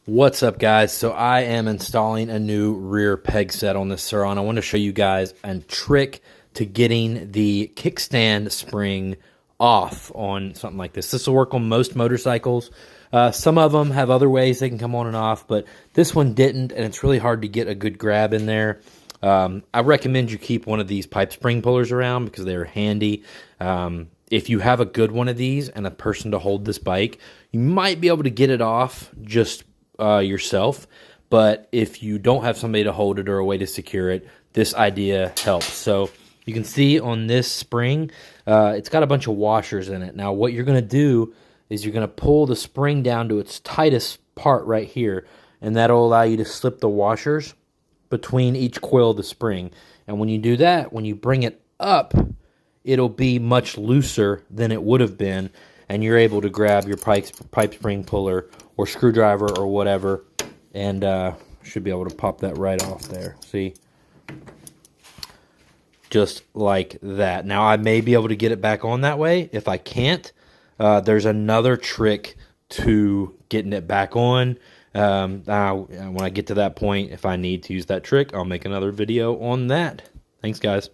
What's up, guys? So I am installing a new rear peg set on this Sur. I want to show you guys a trick to getting the kickstand spring off on something like this. This will work on most motorcycles. Some of them have other ways they can come on and off, but this one didn't, and it's really hard to get a good grab in there. I recommend you keep one of these pipe spring pullers around because they're handy. If you have a good one of these and a person to hold this bike, you might be able to get it off just yourself, but if you don't have somebody to hold it or a way to secure it, this idea helps. So you can see on this spring, it's got a bunch of washers in it. Now what you're going to do is you're going to pull the spring down to its tightest part right here, and that'll allow you to slip the washers between each coil of the spring. And when you do that, when you bring it up, it'll be much looser than it would have been, and you're able to grab your pipe spring puller or screwdriver or whatever, and should be able to pop that right off there. See? Just like that. Now, I may be able to get it back on that way. If I can't, there's another trick to getting it back on. When I get to that point, if I need to use that trick, I'll make another video on that. Thanks, guys.